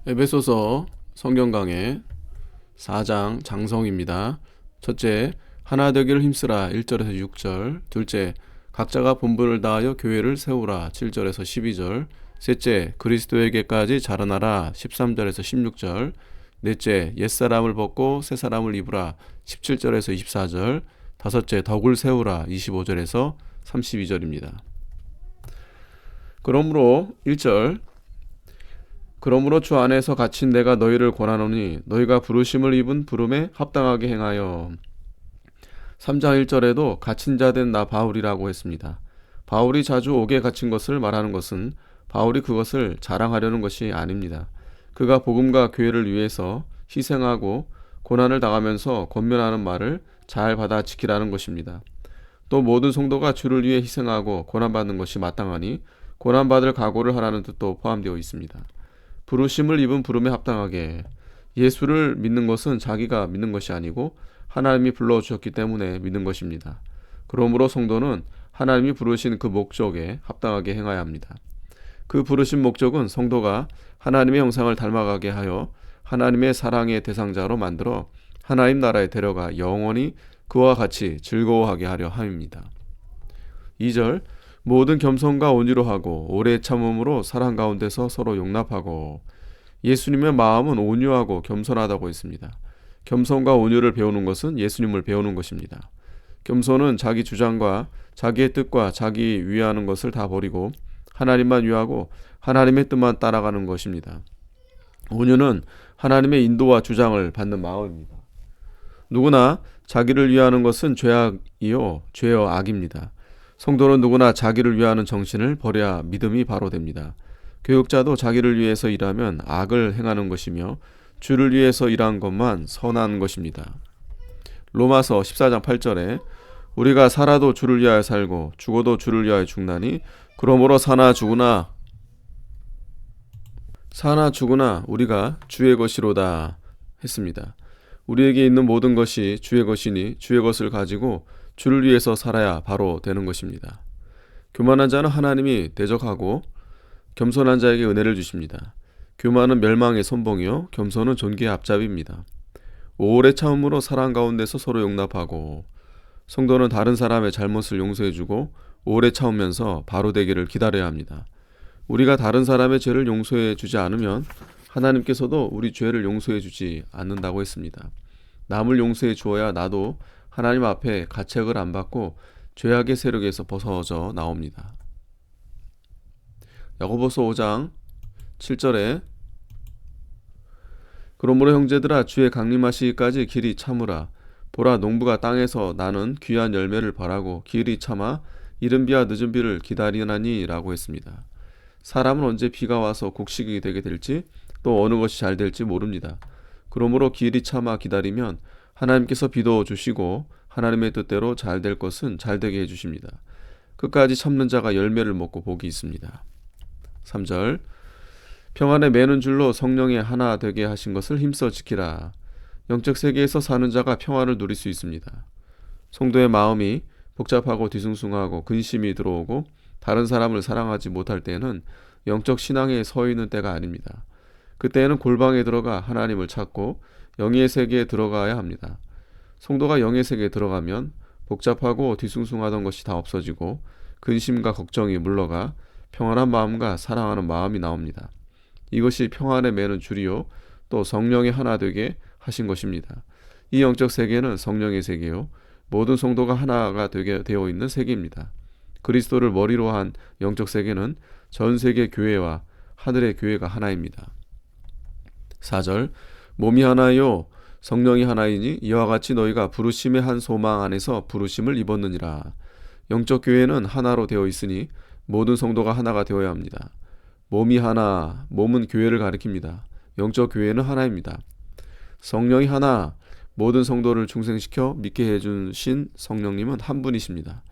에베소서 성경 강해 4장 장성입니다. 첫째, 하나 되기를 힘쓰라 1절에서 6절. 둘째, 각자가 본분을 다하여 교회를 세우라 7절에서 12절. 셋째, 그리스도에게까지 자라나라 13절에서 16절. 넷째, 옛사람을 벗고 새사람을 입으라 17절에서 24절. 다섯째, 덕을 세우라 25절에서 32절입니다. 그러므로 1절, 그러므로 주 안에서 갇힌 내가 너희를 권하노니 너희가 부르심을 입은 부름에 합당하게 행하여. 3장 1절에도 갇힌 자 된 나 바울이라고 했습니다. 바울이 자주 옥에 갇힌 것을 말하는 것은 바울이 그것을 자랑하려는 것이 아닙니다. 그가 복음과 교회를 위해서 희생하고 고난을 당하면서 권면하는 말을 잘 받아 지키라는 것입니다. 또 모든 성도가 주를 위해 희생하고 고난받는 것이 마땅하니 고난받을 각오를 하라는 뜻도 포함되어 있습니다. 부르심을 입은 부름에 합당하게. 예수를 믿는 것은 자기가 믿는 것이 아니고 하나님이 불러주셨기 때문에 믿는 것입니다. 그러므로 성도는 하나님이 부르신 그 목적에 합당하게 행해야 합니다. 그 부르신 목적은 성도가 하나님의 형상을 닮아가게 하여 하나님의 사랑의 대상자로 만들어 하나님 나라에 데려가 영원히 그와 같이 즐거워하게 하려 함입니다. 2절, 모든 겸손과 온유로 하고 오래 참음으로 사랑 가운데서 서로 용납하고. 예수님의 마음은 온유하고 겸손하다고 했습니다. 겸손과 온유를 배우는 것은 예수님을 배우는 것입니다. 겸손은 자기 주장과 자기의 뜻과 자기 위하는 것을 다 버리고 하나님만 위하고 하나님의 뜻만 따라가는 것입니다. 온유는 하나님의 인도와 주장을 받는 마음입니다. 누구나 자기를 위하는 것은 죄악이요 죄여 악입니다. 성도는 누구나 자기를 위하는 정신을 버려야 믿음이 바로 됩니다. 교육자도 자기를 위해서 일하면 악을 행하는 것이며 주를 위해서 일한 것만 선한 것입니다. 로마서 14장 8절에 우리가 살아도 주를 위하여 살고 죽어도 주를 위하여 죽나니 그러므로 사나 죽으나 우리가 주의 것이로다 했습니다. 우리에게 있는 모든 것이 주의 것이니 주의 것을 가지고 주를 위해서 살아야 바로 되는 것입니다. 교만한 자는 하나님이 대적하고 겸손한 자에게 은혜를 주십니다. 교만은 멸망의 선봉이요 겸손은 존귀의 앞잡이입니다. 오래 참음으로 사랑 가운데서 서로 용납하고. 성도는 다른 사람의 잘못을 용서해주고 오래 참으면서 바로 되기를 기다려야 합니다. 우리가 다른 사람의 죄를 용서해 주지 않으면 하나님께서도 우리 죄를 용서해 주지 않는다고 했습니다. 남을 용서해 주어야 나도 하나님 앞에 가책을 안 받고 죄악의 세력에서 벗어져 나옵니다. 야고보서 5장 7절에 그러므로 형제들아 주의 강림하시기까지 길이 참으라. 보라 농부가 땅에서 나는 귀한 열매를 바라고 길이 참아 이른 비와 늦은 비를 기다리나니 라고 했습니다. 사람은 언제 비가 와서 곡식이 되게 될지 또 어느 것이 잘 될지 모릅니다. 그러므로 길이 참아 기다리면 하나님께서 비도 주시고 하나님의 뜻대로 잘 될 것은 잘 되게 해주십니다. 끝까지 참는 자가 열매를 먹고 복이 있습니다. 3절, 평안에 매는 줄로 성령이 하나 되게 하신 것을 힘써 지키라. 영적 세계에서 사는 자가 평안을 누릴 수 있습니다. 성도의 마음이 복잡하고 뒤숭숭하고 근심이 들어오고 다른 사람을 사랑하지 못할 때에는 영적 신앙에 서 있는 때가 아닙니다. 그때에는 골방에 들어가 하나님을 찾고 영의 세계에 들어가야 합니다. 성도가 영의 세계에 들어가면 복잡하고 뒤숭숭하던 것이 다 없어지고 근심과 걱정이 물러가 평안한 마음과 사랑하는 마음이 나옵니다. 이것이 평안에 매는 줄이요 또 성령이 하나 되게 하신 것입니다. 이 영적 세계는 성령의 세계요 모든 성도가 하나가 되게 되어 있는 세계입니다. 그리스도를 머리로 한 영적 세계는 전 세계 교회와 하늘의 교회가 하나입니다. 4절, 몸이 하나요 성령이 하나이니 이와 같이 너희가 부르심의 한 소망 안에서 부르심을 입었느니라. 영적 교회는 하나로 되어 있으니 모든 성도가 하나가 되어야 합니다. 몸이 하나, 몸은 교회를 가리킵니다. 영적 교회는 하나입니다. 성령이 하나, 모든 성도를 중생시켜 믿게 해주신 성령님은 한 분이십니다.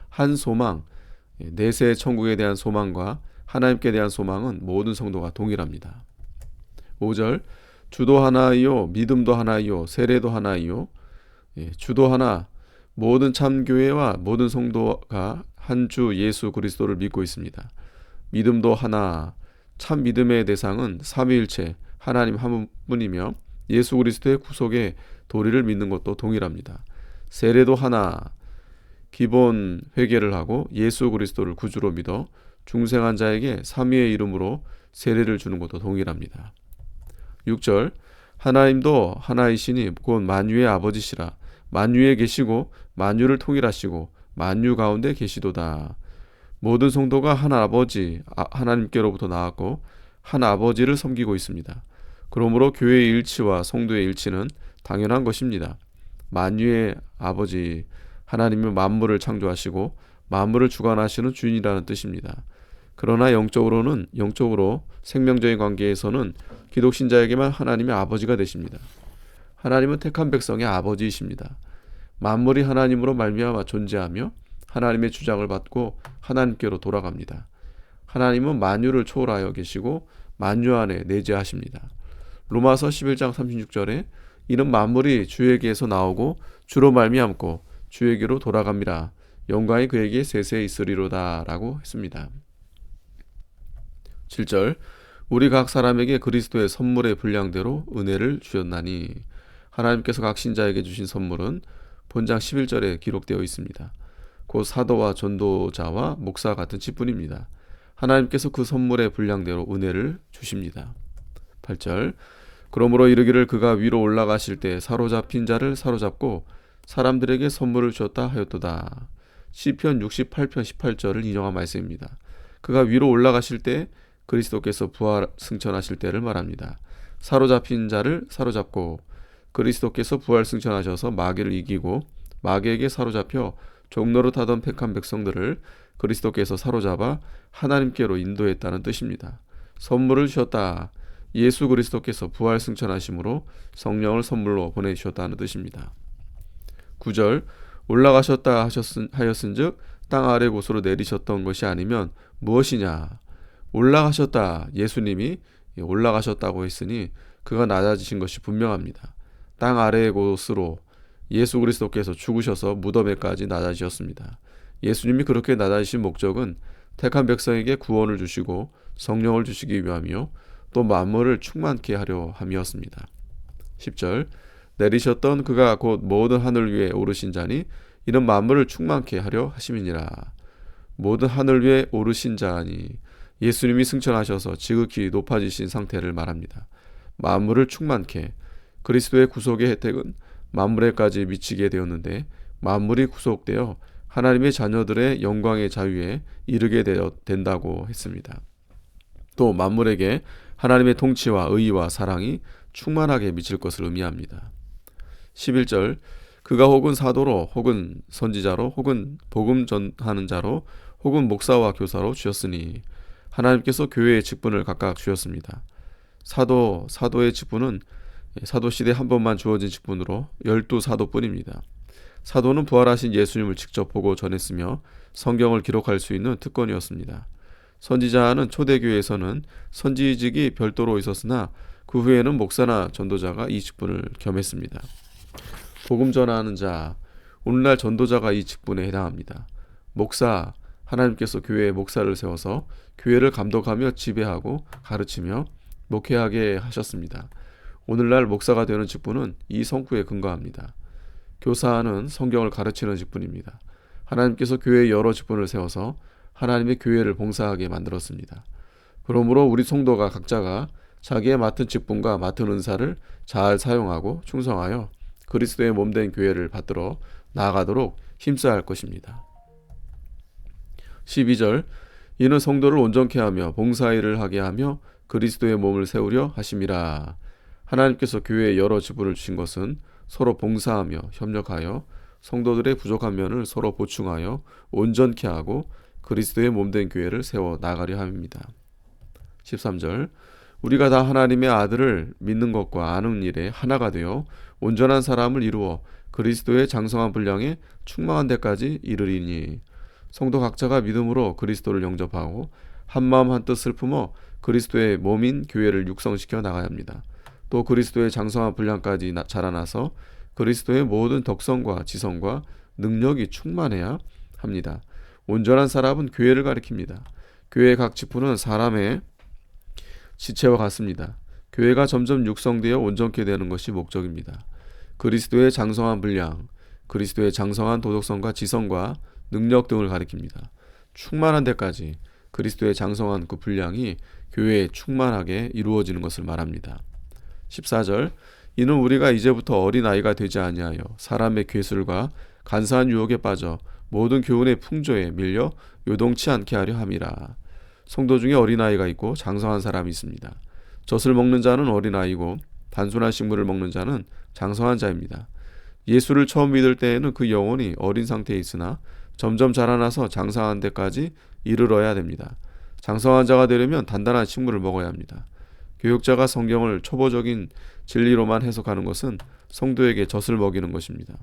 한 소망, 내세 천국에 대한 소망과 하나님께 대한 소망은 모든 성도가 동일합니다. 5절, 주도 하나이요 믿음도 하나이요 세례도 하나이요. 주도 하나, 모든 참교회와 모든 성도가 한 주 예수 그리스도를 믿고 있습니다. 믿음도 하나, 참 믿음의 대상은 삼위일체 하나님 한 분이며 예수 그리스도의 구속의 도리를 믿는 것도 동일합니다. 세례도 하나, 기본 회개를 하고 예수 그리스도를 구주로 믿어 중생한 자에게 삼위의 이름으로 세례를 주는 것도 동일합니다. 6절 하나님도 하나이시니 곧 만유의 아버지시라. 만유에 계시고 만유를 통일하시고 만유 가운데 계시도다. 모든 성도가 한 아버지 하나님께로부터 나왔고 한 아버지를 섬기고 있습니다. 그러므로 교회의 일치와 성도의 일치는 당연한 것입니다. 만유의 아버지 하나님은 만물을 창조하시고 만물을 주관하시는 주인이라는 뜻입니다. 그러나 영적으로 생명적인 관계에서는 기독신자에게만 하나님의 아버지가 되십니다. 하나님은 택한 백성의 아버지이십니다. 만물이 하나님으로 말미암아 존재하며 하나님의 주장을 받고 하나님께로 돌아갑니다. 하나님은 만유를 초월하여 계시고 만유 안에 내재하십니다. 로마서 11장 36절에 이는 만물이 주에게서 나오고 주로 말미암고 주에게로 돌아갑니다. 영광이 그에게 세세 있으리로다 라고 했습니다. 7절 우리 각 사람에게 그리스도의 선물의 분량대로 은혜를 주셨나니 하나님께서 각 신자에게 주신 선물은 본장 11절에 기록되어 있습니다. 곧 사도와 전도자와 목사 같은 직분입니다. 하나님께서 그 선물의 분량대로 은혜를 주십니다. 8절 그러므로 이르기를 그가 위로 올라가실 때 사로잡힌 자를 사로잡고 사람들에게 선물을 주었다 하였도다. 시편 68편 18절을 인용한 말씀입니다. 그가 위로 올라가실 때 그리스도께서 부활 승천하실 때를 말합니다. 사로잡힌 자를 사로잡고 그리스도께서 부활 승천하셔서 마귀를 이기고 마귀에게 사로잡혀 종로로 타던 택한 백성들을 그리스도께서 사로잡아 하나님께로 인도했다는 뜻입니다. 선물을 주셨다. 예수 그리스도께서 부활 승천하심으로 성령을 선물로 보내주셨다는 뜻입니다. 9절 올라가셨다 하였은즉 땅 아래 곳으로 내리셨던 것이 아니면 무엇이냐. 올라가셨다. 예수님이 올라가셨다고 했으니 그가 낮아지신 것이 분명합니다. 땅 아래의 곳으로 예수 그리스도께서 죽으셔서 무덤에까지 낮아지셨습니다. 예수님이 그렇게 낮아지신 목적은 택한 백성에게 구원을 주시고 성령을 주시기 위함이요 또 만물을 충만케 하려 함이었습니다. 10절 내리셨던 그가 곧 모든 하늘 위에 오르신 자니 이는 만물을 충만케 하려 하심이니라. 모든 하늘 위에 오르신 자니 예수님이 승천하셔서 지극히 높아지신 상태를 말합니다. 만물을 충만케 그리스도의 구속의 혜택은 만물에까지 미치게 되었는데 만물이 구속되어 하나님의 자녀들의 영광의 자유에 이르게 된다고 했습니다. 또 만물에게 하나님의 통치와 의와 사랑이 충만하게 미칠 것을 의미합니다. 11절 그가 혹은 사도로 혹은 선지자로 혹은 복음 전하는 자로 혹은 목사와 교사로 주셨으니 하나님께서 교회의 직분을 각각 주셨습니다. 사도의 직분은 사도시대에 한 번만 주어진 직분으로 12사도뿐입니다. 사도는 부활하신 예수님을 직접 보고 전했으며 성경을 기록할 수 있는 특권이었습니다. 선지자는 초대교회에서는 선지직이 별도로 있었으나 그 후에는 목사나 전도자가 이 직분을 겸했습니다. 복음 전하는 자, 오늘날 전도자가 이 직분에 해당합니다. 목사, 하나님께서 교회에 목사를 세워서 교회를 감독하며 지배하고 가르치며 목회하게 하셨습니다. 오늘날 목사가 되는 직분은 이 성구에 근거합니다. 교사는 성경을 가르치는 직분입니다. 하나님께서 교회에 여러 직분을 세워서 하나님의 교회를 봉사하게 만들었습니다. 그러므로 우리 성도가 각자가 자기의 맡은 직분과 맡은 은사를 잘 사용하고 충성하여 그리스도의 몸된 교회를 받들어 나아가도록 힘써야 할 것입니다. 12절 이는 성도를 온전케 하며 봉사일을 하게 하며 그리스도의 몸을 세우려 하심이라. 하나님께서 교회에 여러 직분을 주신 것은 서로 봉사하며 협력하여 성도들의 부족한 면을 서로 보충하여 온전케 하고 그리스도의 몸된 교회를 세워 나가려 함입니다. 13절 우리가 다 하나님의 아들을 믿는 것과 아는 일에 하나가 되어 온전한 사람을 이루어 그리스도의 장성한 분량에 충만한 데까지 이르리니. 성도 각자가 믿음으로 그리스도를 영접하고 한마음 한뜻 품어 그리스도의 몸인 교회를 육성시켜 나가야 합니다. 또 그리스도의 장성한 분량까지 자라나서 그리스도의 모든 덕성과 지성과 능력이 충만해야 합니다. 온전한 사람은 교회를 가리킵니다. 교회의 각 직분은 사람의 지체와 같습니다. 교회가 점점 육성되어 온전케 되는 것이 목적입니다. 그리스도의 장성한 분량, 그리스도의 장성한 도덕성과 지성과 능력 등을 가리킵니다. 충만한 데까지 그리스도의 장성한 그 분량이 교회에 충만하게 이루어지는 것을 말합니다. 14절 이는 우리가 이제부터 어린아이가 되지 아니하여 사람의 괴술과 간사한 유혹에 빠져 모든 교훈의 풍조에 밀려 요동치 않게 하려 함이라. 성도 중에 어린아이가 있고 장성한 사람이 있습니다. 젖을 먹는 자는 어린아이고 단순한 식물을 먹는 자는 장성한 자입니다. 예수를 처음 믿을 때에는 그 영혼이 어린 상태에 있으나 점점 자라나서 장성한 데까지 이르러야 됩니다. 장성한 자가 되려면 단단한 식물을 먹어야 합니다. 교육자가 성경을 초보적인 진리로만 해석하는 것은 성도에게 젖을 먹이는 것입니다.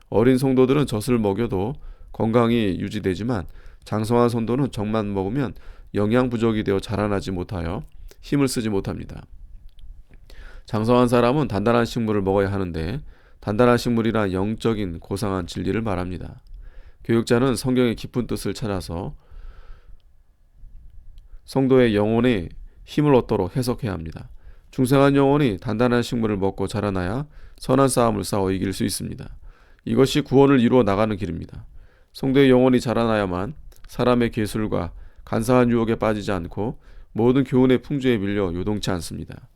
어린 성도들은 젖을 먹여도 건강이 유지되지만 장성한 성도는 젖만 먹으면 영양 부족이 되어 자라나지 못하여 힘을 쓰지 못합니다. 장성한 사람은 단단한 식물을 먹어야 하는데 단단한 식물이란 영적인 고상한 진리를 말합니다. 교육자는 성경의 깊은 뜻을 찾아서 성도의 영혼에 힘을 얻도록 해석해야 합니다. 중생한 영혼이 단단한 식물을 먹고 자라나야 선한 싸움을 싸워 이길 수 있습니다. 이것이 구원을 이루어 나가는 길입니다. 성도의 영혼이 자라나야만 사람의 괴술과 간사한 유혹에 빠지지 않고 모든 교훈의 풍조에 밀려 요동치 않습니다.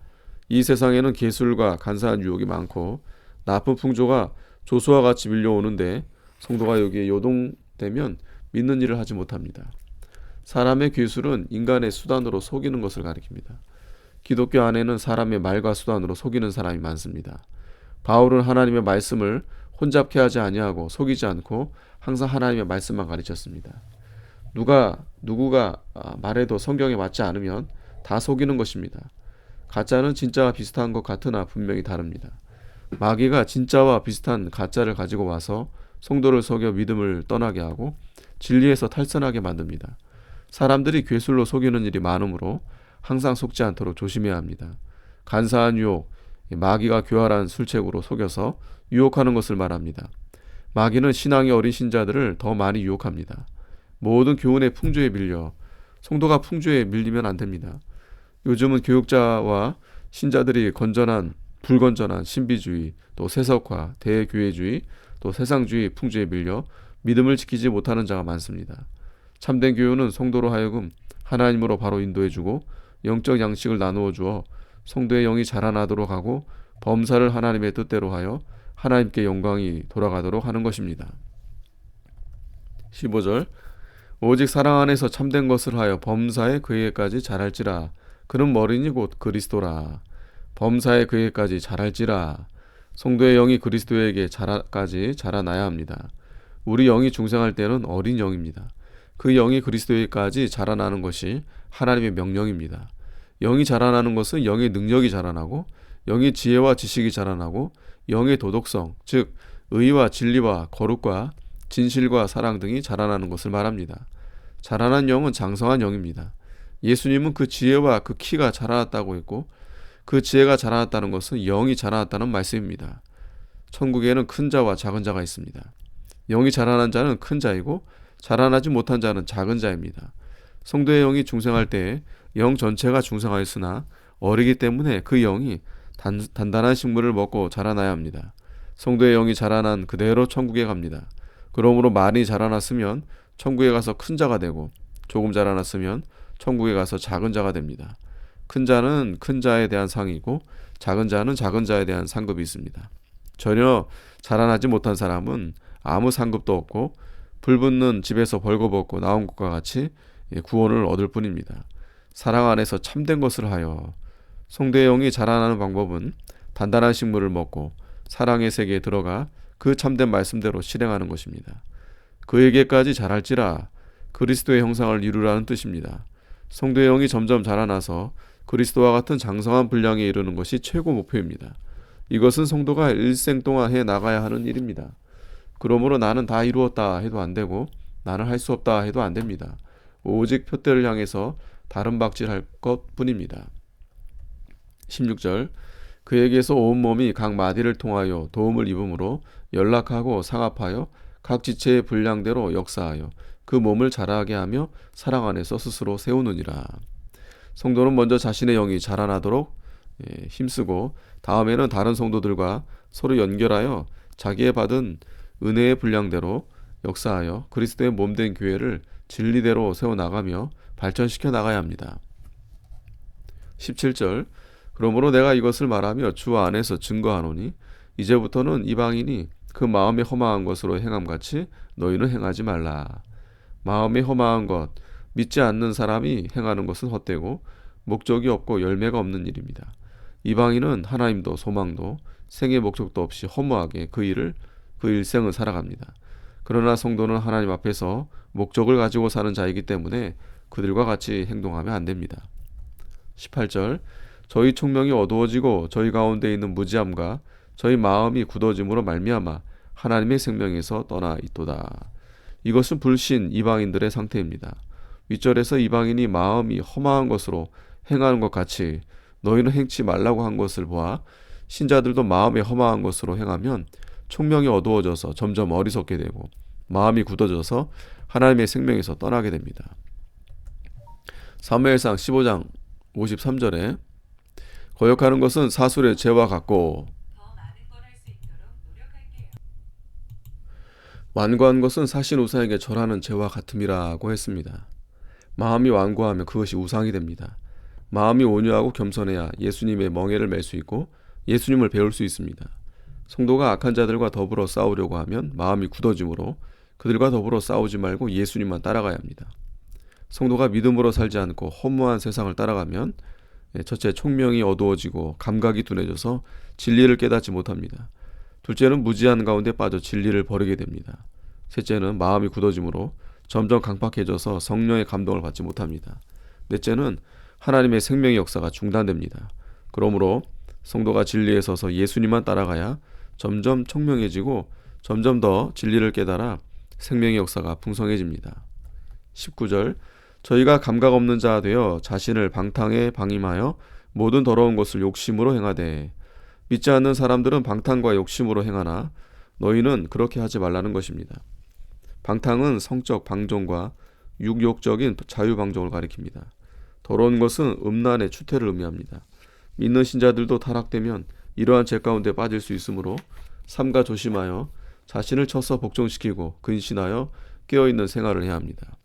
이 세상에는 괴술과 간사한 유혹이 많고 나쁜 풍조가 조수와 같이 밀려오는데 성도가 여기에 요동되면 믿는 일을 하지 못합니다. 사람의 괴술은 인간의 수단으로 속이는 것을 가리킵니다. 기독교 안에는 사람의 말과 수단으로 속이는 사람이 많습니다. 바울은 하나님의 말씀을 혼잡케 하지 아니하고 속이지 않고 항상 하나님의 말씀만 가르쳤습니다. 누구가 말해도 성경에 맞지 않으면 다 속이는 것입니다. 가짜는 진짜와 비슷한 것 같으나 분명히 다릅니다. 마귀가 진짜와 비슷한 가짜를 가지고 와서 성도를 속여 믿음을 떠나게 하고 진리에서 탈선하게 만듭니다. 사람들이 괴술로 속이는 일이 많으므로 항상 속지 않도록 조심해야 합니다. 간사한 유혹, 마귀가 교활한 술책으로 속여서 유혹하는 것을 말합니다. 마귀는 신앙이 어린 신자들을 더 많이 유혹합니다. 모든 교훈의 풍조에 밀려 성도가 풍조에 밀리면 안 됩니다. 요즘은 교육자와 신자들이 불건전한 신비주의, 또 세속화, 대교회주의, 또 세상주의 풍조에 밀려 믿음을 지키지 못하는 자가 많습니다. 참된 교훈은 성도로 하여금 하나님으로 바로 인도해주고 영적 양식을 나누어 주어 성도의 영이 자라나도록 하고 범사를 하나님의 뜻대로 하여 하나님께 영광이 돌아가도록 하는 것입니다. 15절 오직 사랑 안에서 참된 것을 하여 범사에 그에게까지 자랄지라. 그는 머리니 곧 그리스도라. 범사에 그에게까지 자랄지라. 성도의 영이 그리스도에게 까지 자라나야 합니다. 우리 영이 중생할 때는 어린 영입니다. 그 영이 그리스도에게까지 자라나는 것이 하나님의 명령입니다. 영이 자라나는 것은 영의 능력이 자라나고 영의 지혜와 지식이 자라나고 영의 도덕성, 즉 의와 진리와 거룩과 진실과 사랑 등이 자라나는 것을 말합니다. 자라난 영은 장성한 영입니다. 예수님은 그 지혜와 그 키가 자라났다고 했고 그 지혜가 자라났다는 것은 영이 자라났다는 말씀입니다. 천국에는 큰 자와 작은 자가 있습니다. 영이 자라난 자는 큰 자이고 자라나지 못한 자는 작은 자입니다. 성도의 영이 중생할 때에 영 전체가 중생하였으나 어리기 때문에 그 영이 단단한 식물을 먹고 자라나야 합니다. 성도의 영이 자라난 그대로 천국에 갑니다. 그러므로 많이 자라났으면 천국에 가서 큰 자가 되고 조금 자라났으면 천국에 가서 작은 자가 됩니다. 큰 자는 큰 자에 대한 상이고 작은 자는 작은 자에 대한 상급이 있습니다. 전혀 자라나지 못한 사람은 아무 상급도 없고 불붙는 집에서 벌거벗고 나온 것과 같이 구원을 얻을 뿐입니다. 사랑 안에서 참된 것을 하여 성도의 영이 자라나는 방법은 단단한 식물을 먹고 사랑의 세계에 들어가 그 참된 말씀대로 실행하는 것입니다. 그에게까지 자랄지라. 그리스도의 형상을 이루라는 뜻입니다. 성도의 영이 점점 자라나서 그리스도와 같은 장성한 분량에 이르는 것이 최고 목표입니다. 이것은 성도가 일생 동안 해 나가야 하는 일입니다. 그러므로 나는 다 이루었다 해도 안 되고 나는 할 수 없다 해도 안 됩니다. 오직 표대를 향해서 다른 박질할 것뿐입니다. 16절 그에게서 온몸이 각 마디를 통하여 도움을 입음으로 연락하고 상합하여 각 지체의 분량대로 역사하여 그 몸을 자라게 하며 사랑 안에서 스스로 세우느니라. 성도는 먼저 자신의 영이 자라나도록 힘쓰고 다음에는 다른 성도들과 서로 연결하여 자기의 받은 은혜의 분량대로 역사하여 그리스도의 몸된 교회를 진리대로 세워나가며 발전시켜 나가야 합니다. 17절 그러므로 내가 이것을 말하며 주 안에서 증거하노니 이제부터는 이방인이 그 마음에 허망한 것으로 행함같이 너희는 행하지 말라. 마음에 허망한 것, 믿지 않는 사람이 행하는 것은 헛되고 목적이 없고 열매가 없는 일입니다. 이방인은 하나님도 소망도 생의 목적도 없이 허무하게 그 일생을 살아갑니다. 그러나 성도는 하나님 앞에서 목적을 가지고 사는 자이기 때문에 그들과 같이 행동하면 안 됩니다. 18절 저희 총명이 어두워지고 저희 가운데 있는 무지함과 저희 마음이 굳어짐으로 말미암아 하나님의 생명에서 떠나 있도다. 이것은 불신 이방인들의 상태입니다. 윗절에서 이방인이 마음이 허망한 것으로 행하는 것 같이 너희는 행치 말라고 한 것을 보아 신자들도 마음이 허망한 것으로 행하면 총명이 어두워져서 점점 어리석게 되고 마음이 굳어져서 하나님의 생명에서 떠나게 됩니다. 사무엘상 15장 53절에 거역하는 것은 사술의 죄와 같고 완고한 것은 사신 우상에게 절하는 죄와 같음이라고 했습니다. 마음이 완고하면 그것이 우상이 됩니다. 마음이 온유하고 겸손해야 예수님의 멍에를 맬 수 있고 예수님을 배울 수 있습니다. 성도가 악한 자들과 더불어 싸우려고 하면 마음이 굳어지므로 그들과 더불어 싸우지 말고 예수님만 따라가야 합니다. 성도가 믿음으로 살지 않고 허무한 세상을 따라가면 첫째 총명이 어두워지고 감각이 둔해져서 진리를 깨닫지 못합니다. 둘째는 무지한 가운데 빠져 진리를 버리게 됩니다. 셋째는 마음이 굳어지므로 점점 강팍해져서 성령의 감동을 받지 못합니다. 넷째는 하나님의 생명의 역사가 중단됩니다. 그러므로 성도가 진리에 서서 예수님만 따라가야 점점 총명해지고 점점 더 진리를 깨달아 생명의 역사가 풍성해집니다. 19절 저희가 감각 없는 자 되어 자신을 방탕에 방임하여 모든 더러운 것을 욕심으로 행하되 믿지 않는 사람들은 방탕과 욕심으로 행하나 너희는 그렇게 하지 말라는 것입니다. 방탕은 성적 방종과 육욕적인 자유방종을 가리킵니다. 더러운 것은 음란의 추태를 의미합니다. 믿는 신자들도 타락되면 이러한 죄 가운데 빠질 수 있으므로 삼가 조심하여 자신을 쳐서 복종시키고 근신하여 깨어있는 생활을 해야 합니다.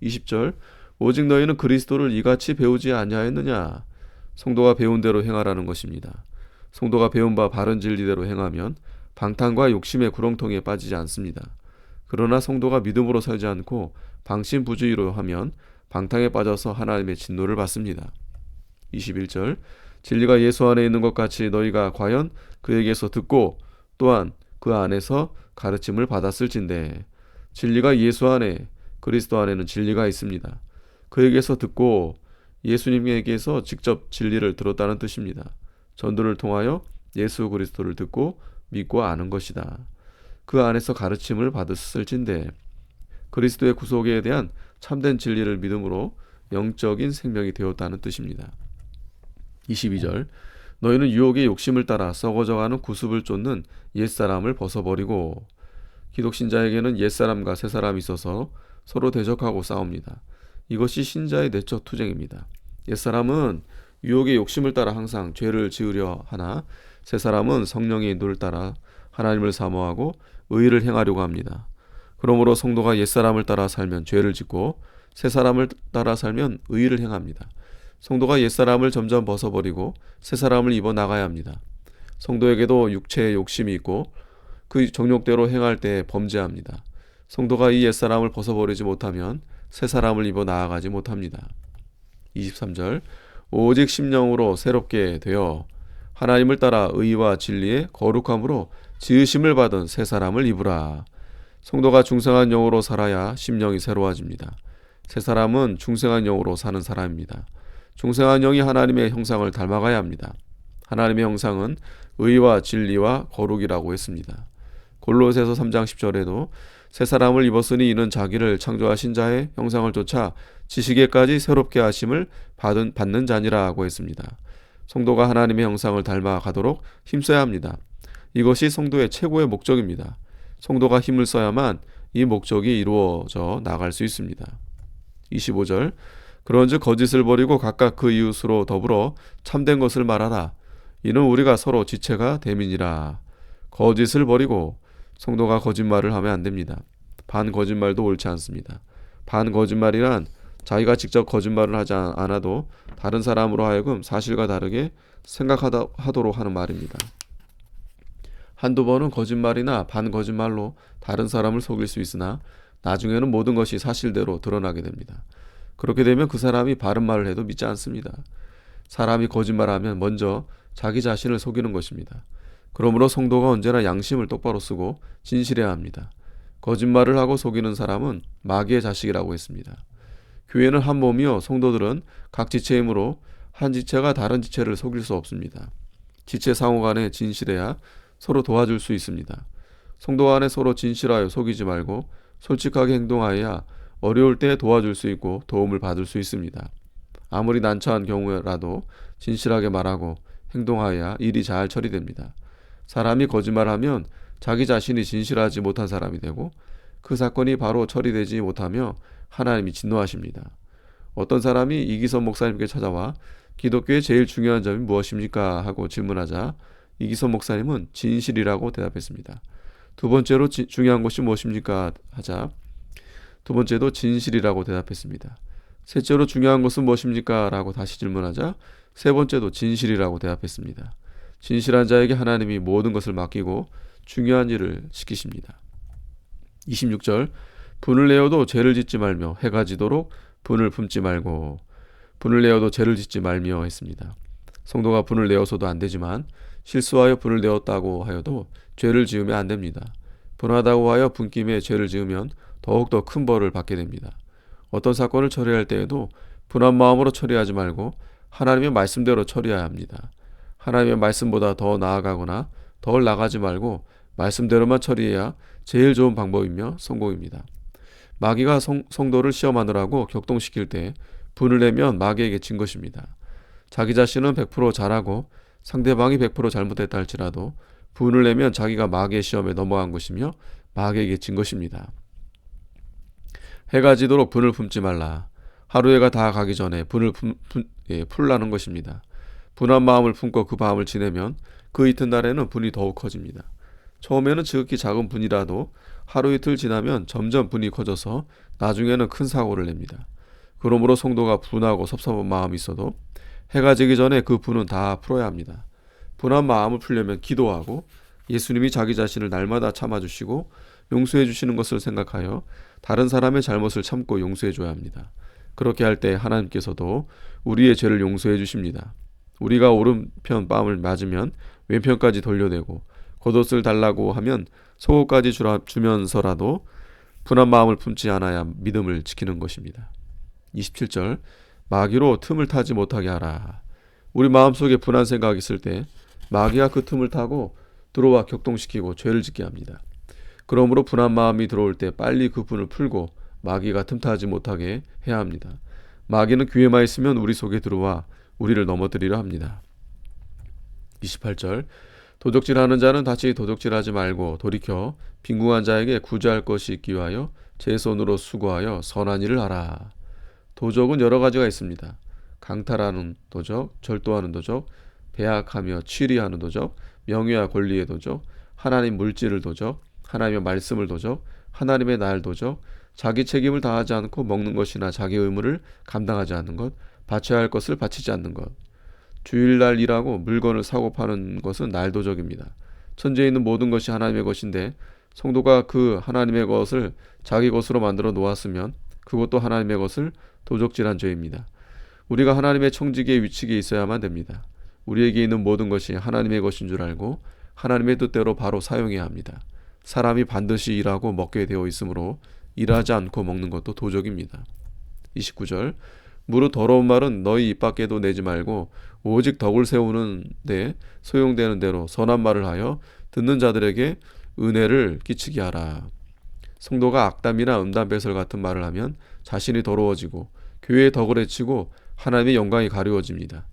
20절 오직 너희는 그리스도를 이같이 배우지 아니하였느냐. 성도가 배운 대로 행하라는 것입니다. 성도가 배운 바 바른 진리대로 행하면 방탕과 욕심의 구렁텅이에 빠지지 않습니다. 그러나 성도가 믿음으로 살지 않고 방신부주의로 하면 방탕에 빠져서 하나님의 진노를 받습니다. 21절 진리가 예수 안에 있는 것 같이 너희가 과연 그에게서 듣고 또한 그 안에서 가르침을 받았을진대. 진리가 예수 안에 그리스도 안에는 진리가 있습니다. 그에게서 듣고 예수님에게서 직접 진리를 들었다는 뜻입니다. 전도를 통하여 예수 그리스도를 듣고 믿고 아는 것이다. 그 안에서 가르침을 받았을진대. 그리스도의 구속에 대한 참된 진리를 믿음으로 영적인 생명이 되었다는 뜻입니다. 22절 너희는 유혹의 욕심을 따라 썩어져가는 구습을 쫓는 옛사람을 벗어버리고. 기독신자에게는 옛사람과 새사람이 있어서 서로 대적하고 싸웁니다. 이것이 신자의 내적 투쟁입니다. 옛사람은 유혹의 욕심을 따라 항상 죄를 지으려 하나 새사람은 성령의 인도를 따라 하나님을 사모하고 의를 행하려고 합니다. 그러므로 성도가 옛사람을 따라 살면 죄를 짓고 새사람을 따라 살면 의를 행합니다. 성도가 옛사람을 점점 벗어버리고 새사람을 입어 나가야 합니다. 성도에게도 육체의 욕심이 있고 그 정욕대로 행할 때 범죄합니다. 성도가 이 옛사람을 벗어버리지 못하면 새사람을 입어 나아가지 못합니다. 23절 오직 심령으로 새롭게 되어 하나님을 따라 의와 진리의 거룩함으로 지으심을 받은 새사람을 입으라. 성도가 중생한 영으로 살아야 심령이 새로워집니다. 새사람은 중생한 영으로 사는 사람입니다. 중생한 영이 하나님의 형상을 닮아가야 합니다. 하나님의 형상은 의와 진리와 거룩이라고 했습니다. 골로새서 3장 10절에도 새 사람을 입었으니 이는 자기를 창조하신 자의 형상을 쫓아 지식에까지 새롭게 하심을 받는 자니라고 했습니다. 성도가 하나님의 형상을 닮아가도록 힘써야 합니다. 이것이 성도의 최고의 목적입니다. 성도가 힘을 써야만 이 목적이 이루어져 나갈 수 있습니다. 25절 그런즉 거짓을 버리고 각각 그 이웃으로 더불어 참된 것을 말하라. 이는 우리가 서로 지체가 됨이니라. 거짓을 버리고 성도가 거짓말을 하면 안 됩니다. 반 거짓말도 옳지 않습니다. 반 거짓말이란 자기가 직접 거짓말을 하지 않아도 다른 사람으로 하여금 사실과 다르게 생각하도록 하는 말입니다. 한두 번은 거짓말이나 반 거짓말로 다른 사람을 속일 수 있으나 나중에는 모든 것이 사실대로 드러나게 됩니다. 그렇게 되면 그 사람이 바른 말을 해도 믿지 않습니다. 사람이 거짓말하면 먼저 자기 자신을 속이는 것입니다. 그러므로 성도가 언제나 양심을 똑바로 쓰고 진실해야 합니다. 거짓말을 하고 속이는 사람은 마귀의 자식이라고 했습니다. 교회는 한 몸이요 성도들은 각 지체이므로 한 지체가 다른 지체를 속일 수 없습니다. 지체 상호 간에 진실해야 서로 도와줄 수 있습니다. 성도 간에 서로 진실하여 속이지 말고 솔직하게 행동하여야 어려울 때 도와줄 수 있고 도움을 받을 수 있습니다. 아무리 난처한 경우라도 진실하게 말하고 행동하여야 일이 잘 처리됩니다. 사람이 거짓말하면 자기 자신이 진실하지 못한 사람이 되고 그 사건이 바로 처리되지 못하며 하나님이 진노하십니다. 어떤 사람이 이기선 목사님께 찾아와 기독교의 제일 중요한 점이 무엇입니까? 하고 질문하자 이기선 목사님은 진실이라고 대답했습니다. 두 번째로 중요한 것이 무엇입니까? 하자 두 번째도 진실이라고 대답했습니다. 셋째로 중요한 것은 무엇입니까? 라고 다시 질문하자 세 번째도 진실이라고 대답했습니다. 진실한 자에게 하나님이 모든 것을 맡기고 중요한 일을 시키십니다. 26절 분을 내어도 죄를 짓지 말며 해가 지도록 분을 품지 말고 분을 내어도 죄를 짓지 말며 했습니다. 성도가 분을 내어서도 안 되지만 실수하여 분을 내었다고 하여도 죄를 지으면 안 됩니다. 분하다고 하여 분김에 죄를 지으면 더욱더 큰 벌을 받게 됩니다. 어떤 사건을 처리할 때에도 분한 마음으로 처리하지 말고 하나님의 말씀대로 처리해야 합니다. 하나님의 말씀보다 더 나아가거나 덜 나가지 말고 말씀대로만 처리해야 제일 좋은 방법이며 성공입니다. 마귀가 성도를 시험하느라고 격동시킬 때 분을 내면 마귀에게 진 것입니다. 자기 자신은 100% 잘하고 상대방이 100% 잘못했다 할지라도 분을 내면 자기가 마귀의 시험에 넘어간 것이며 마귀에게 진 것입니다. 해가 지도록 분을 품지 말라. 하루 해가 다 가기 전에 분을 풀라는 것입니다. 분한 마음을 품고 그 밤을 지내면 그 이튿날에는 분이 더욱 커집니다. 처음에는 지극히 작은 분이라도 하루 이틀 지나면 점점 분이 커져서 나중에는 큰 사고를 냅니다. 그러므로 성도가 분하고 섭섭한 마음이 있어도 해가 지기 전에 그 분은 다 풀어야 합니다. 분한 마음을 풀려면 기도하고 예수님이 자기 자신을 날마다 참아주시고 용서해 주시는 것을 생각하여 다른 사람의 잘못을 참고 용서해 줘야 합니다. 그렇게 할 때 하나님께서도 우리의 죄를 용서해 주십니다. 우리가 오른편 뺨을 맞으면 왼편까지 돌려대고 겉옷을 달라고 하면 속옷까지 주면서라도 분한 마음을 품지 않아야 믿음을 지키는 것입니다. 27절 마귀로 틈을 타지 못하게 하라. 우리 마음속에 분한 생각이 있을 때 마귀가 그 틈을 타고 들어와 격동시키고 죄를 짓게 합니다. 그러므로 분한 마음이 들어올 때 빨리 그 분을 풀고 마귀가 틈타지 못하게 해야 합니다. 마귀는 귀에만 있으면 우리 속에 들어와 우리를 넘어뜨리려 합니다. 28절 도적질하는 자는 다시 도적질하지 말고 돌이켜 빈궁한 자에게 구제할 것이 있기 위하여 제 손으로 수고하여 선한 일을 하라. 도적은 여러 가지가 있습니다. 강탈하는 도적, 절도하는 도적, 배약하며 취리하는 도적, 명예와 권리의 도적, 하나님 물질을 도적, 하나님의 말씀을 도적, 하나님의 날 도적, 자기 책임을 다하지 않고 먹는 것이나 자기 의무를 감당하지 않는 것, 바쳐야 할 것을 바치지 않는 것. 주일날 일하고 물건을 사고 파는 것은 날도적입니다. 천지에 있는 모든 것이 하나님의 것인데 성도가 그 하나님의 것을 자기 것으로 만들어 놓았으면 그것도 하나님의 것을 도적질한 죄입니다. 우리가 하나님의 청지기의 위치에 있어야만 됩니다. 우리에게 있는 모든 것이 하나님의 것인 줄 알고 하나님의 뜻대로 바로 사용해야 합니다. 사람이 반드시 일하고 먹게 되어 있으므로 일하지 않고 먹는 것도 도적입니다. 29절 무릇 더러운 말은 너희 입 밖에도 내지 말고 오직 덕을 세우는 데 소용되는 대로 선한 말을 하여 듣는 자들에게 은혜를 끼치게 하라. 성도가 악담이나 음담배설 같은 말을 하면 자신이 더러워지고 교회의 덕을 해치고 하나님의 영광이 가려워집니다.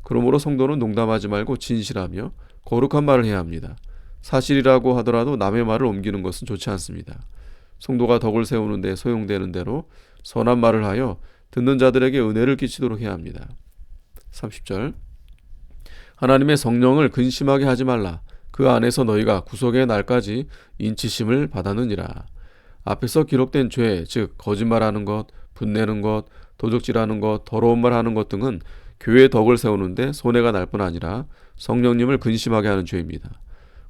그러므로 성도는 농담하지 말고 진실하며 거룩한 말을 해야 합니다. 사실이라고 하더라도 남의 말을 옮기는 것은 좋지 않습니다. 성도가 덕을 세우는 데 소용되는 대로 선한 말을 하여 듣는 자들에게 은혜를 끼치도록 해야 합니다. 30절 하나님의 성령을 근심하게 하지 말라. 그 안에서 너희가 구속의 날까지 인치심을 받았느니라. 앞에서 기록된 죄, 즉 거짓말하는 것, 분내는 것, 도적질하는 것, 더러운 말 하는 것 등은 교회의 덕을 세우는데 손해가 날 뿐 아니라 성령님을 근심하게 하는 죄입니다.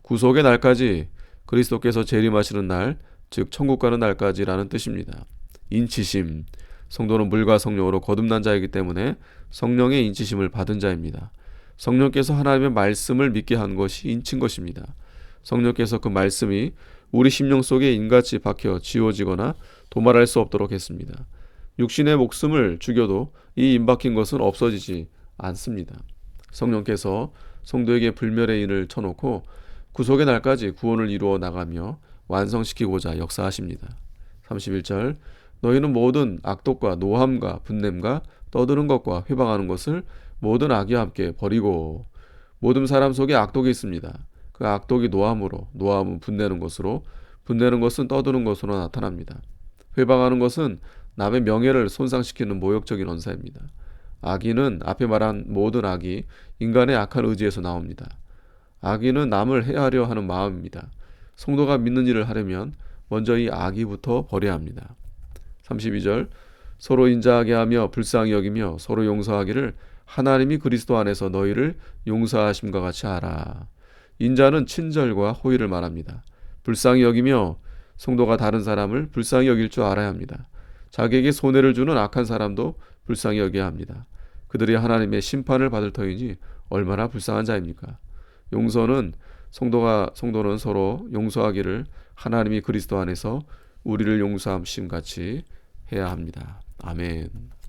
구속의 날까지 그리스도께서 재림하시는 날, 즉 천국 가는 날까지라는 뜻입니다. 인치심, 성도는 물과 성령으로 거듭난 자이기 때문에 성령의 인치심을 받은 자입니다. 성령께서 하나님의 말씀을 믿게 한 것이 인친 것입니다. 성령께서 그 말씀이 우리 심령 속에 인같이 박혀 지워지거나 도말할 수 없도록 했습니다. 육신의 목숨을 죽여도 이 임박힌 것은 없어지지 않습니다. 성령께서 성도에게 불멸의 인을 쳐놓고 구속의 날까지 구원을 이루어 나가며 완성시키고자 역사하십니다. 31절 너희는 모든 악독과 노함과 분냄과 떠드는 것과 회방하는 것을 모든 악의와 함께 버리고. 모든 사람 속에 악독이 있습니다. 그 악독이 노함으로, 노함은 분내는 것으로, 분내는 것은 떠드는 것으로 나타납니다. 회방하는 것은 남의 명예를 손상시키는 모욕적인 언사입니다. 악의는 앞에 말한 모든 악이 인간의 악한 의지에서 나옵니다. 악의는 남을 해하려 하는 마음입니다. 성도가 믿는 일을 하려면 먼저 이 악의부터 버려야 합니다. 32절 서로 인자하게 하며 불쌍히 여기며 서로 용서하기를 하나님이 그리스도 안에서 너희를 용서하심과 같이 하라. 인자는 친절과 호의를 말합니다. 불쌍히 여기며 성도가 다른 사람을 불쌍히 여길 줄 알아야 합니다. 자기에게 손해를 주는 악한 사람도 불쌍히 여겨야 합니다. 그들이 하나님의 심판을 받을 터이니 얼마나 불쌍한 자입니까? 용서는 성도는 서로 용서하기를 하나님이 그리스도 안에서 우리를 용서함심 같이 해야 합니다. 아멘.